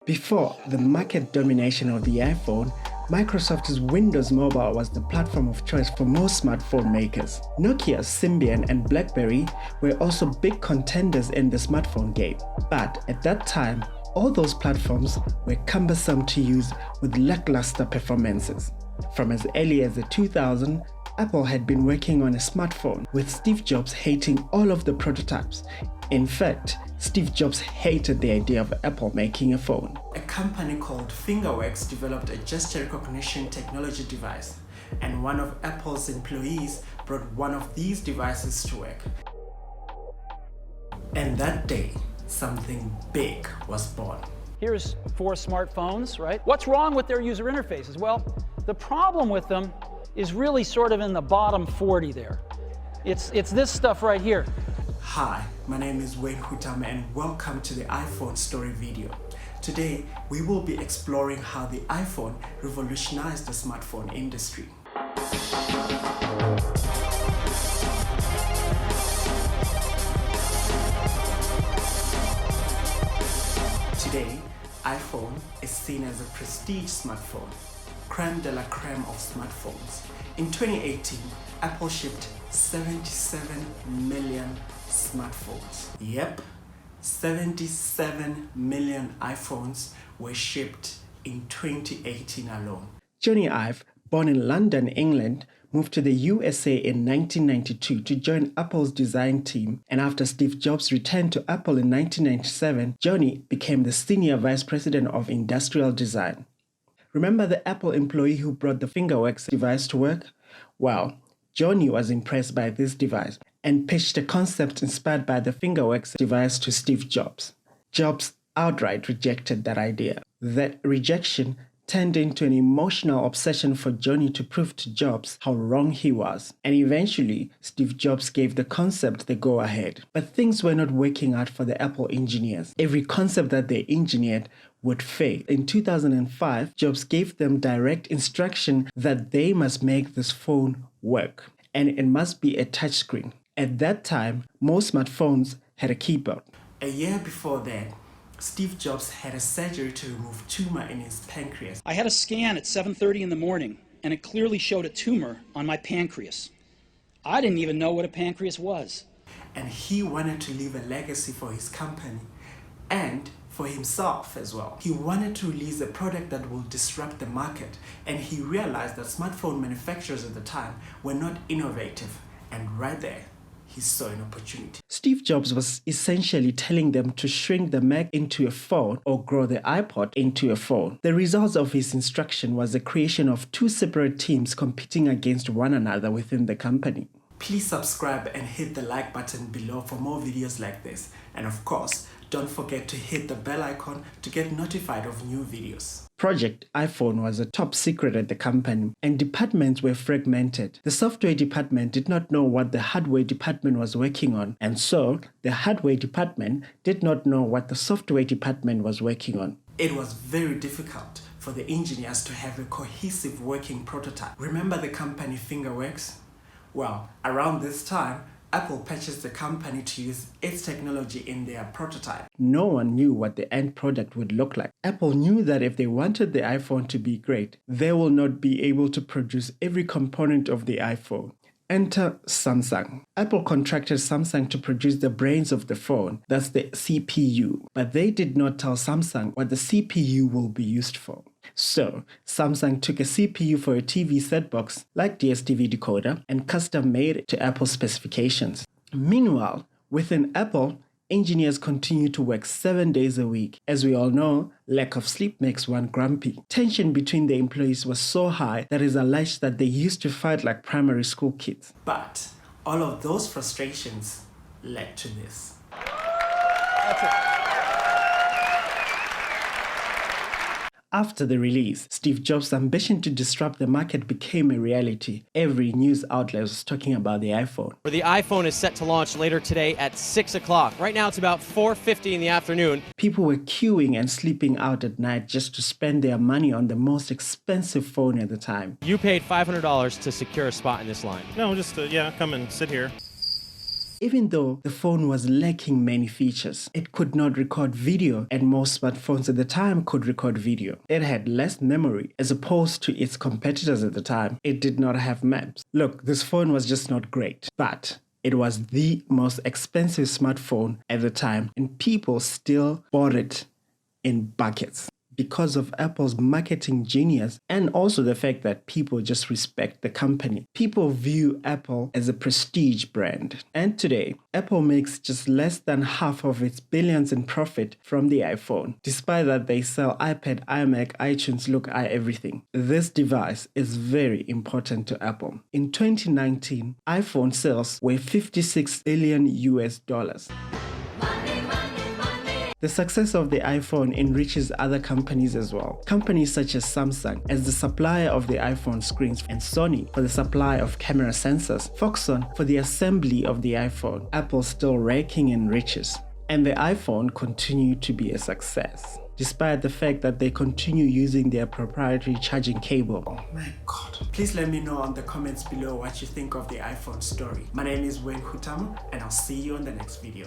Before the market domination of the iPhone, Microsoft's Windows Mobile was the platform of choice for most smartphone makers. Nokia, Symbian, and BlackBerry were also big contenders in the smartphone game. But at that time, all those platforms were cumbersome to use with lackluster performances. From as early as the 2000s, Apple had been working on a smartphone, with Steve Jobs hating all of the prototypes. In fact, Steve Jobs hated the idea of Apple making a phone. A company called Fingerworks developed a gesture recognition technology device, and one of Apple's employees brought one of these devices to work. And that day, something big was born. Here's 4 smartphones, right? What's wrong with their user interfaces? Well, the problem with them is really sort of in the bottom 40 there. It's this stuff right here. Hi, my name is Wayne Hutama and welcome to the iPhone story video. Today, we will be exploring how the iPhone revolutionized the smartphone industry. Today, iPhone is seen as a prestige smartphone, creme de la creme of smartphones. In 2018, Apple shipped 77 million smartphones. Yep, 77 million iPhones were shipped in 2018 alone. Johnny Ive, born in London, England, moved to the USA in 1992 to join Apple's design team, and after Steve Jobs returned to Apple in 1997, Johnny became the Senior Vice President of Industrial Design. Remember the Apple employee who brought the Fingerworks device to work? Well, Johnny was impressed by this device and pitched a concept inspired by the Fingerworks device to Steve Jobs. Jobs outright rejected that idea. That rejection turned into an emotional obsession for Johnny to prove to Jobs how wrong he was. And eventually, Steve Jobs gave the concept the go-ahead. But things were not working out for the Apple engineers. Every concept that they engineered would fail. In 2005, Jobs gave them direct instruction that they must make this phone work, and it must be a touchscreen. At that time, most smartphones had a keyboard. A year before that, Steve Jobs had a surgery to remove tumor in his pancreas. I had a scan at 7:30 in the morning, and it clearly showed a tumor on my pancreas. I didn't even know what a pancreas was. And he wanted to leave a legacy for his company and for himself as well. He wanted to release a product that will disrupt the market, and he realized that smartphone manufacturers at the time were not innovative, and right there, he saw an opportunity. Steve Jobs was essentially telling them to shrink the Mac into a phone or grow the iPod into a phone. The result of his instruction was the creation of 2 separate teams competing against one another within the company. Please subscribe and hit the like button below for more videos like this. And of course, don't forget to hit the bell icon to get notified of new videos. Project iPhone was a top secret at the company, and departments were fragmented. The software department did not know what the hardware department was working on, and so the hardware department did not know what the software department was working on. It was very difficult for the engineers to have a cohesive working prototype. Remember the company Fingerworks? Well, around this time, Apple purchased the company to use its technology in their prototype. No one knew what the end product would look like. Apple knew that if they wanted the iPhone to be great, they will not be able to produce every component of the iPhone. Enter Samsung. Apple contracted Samsung to produce the brains of the phone, that's the CPU, but they did not tell Samsung what the CPU will be used for. So, Samsung took a CPU for a TV set box, like DSTV decoder, and custom made it to Apple's specifications. Meanwhile, within Apple, engineers continue to work 7 days a week. As we all know, lack of sleep makes one grumpy. Tension between the employees was so high that it is alleged that they used to fight like primary school kids. But all of those frustrations led to this. That's it. After the release, Steve Jobs' ambition to disrupt the market became a reality. Every news outlet was talking about the iPhone. The iPhone is set to launch later today at 6 o'clock. Right now it's about 4:50 in the afternoon. People were queuing and sleeping out at night just to spend their money on the most expensive phone at the time. You paid $500 to secure a spot in this line. No, just, come and sit here. Even though the phone was lacking many features, it could not record video, and most smartphones at the time could record video. It had less memory as opposed to its competitors at the time. It did not have maps. Look, this phone was just not great, but it was the most expensive smartphone at the time, and people still bought it in buckets because of Apple's marketing genius and also the fact that people just respect the company. People view Apple as a prestige brand. And today, Apple makes just less than half of its billions in profit from the iPhone. Despite that, they sell iPad, iMac, iTunes, Look, everything. This device is very important to Apple. In 2019, iPhone sales were $56 billion US. The success of the iPhone enriches other companies as well. Companies such as Samsung as the supplier of the iPhone screens, and Sony for the supply of camera sensors, Foxconn for the assembly of the iPhone. Apple still raking in riches, and the iPhone continued to be a success, despite the fact that they continue using their proprietary charging cable. Oh my God. Please let me know on the comments below what you think of the iPhone story. My name is Wayne Hutama, and I'll see you on the next video.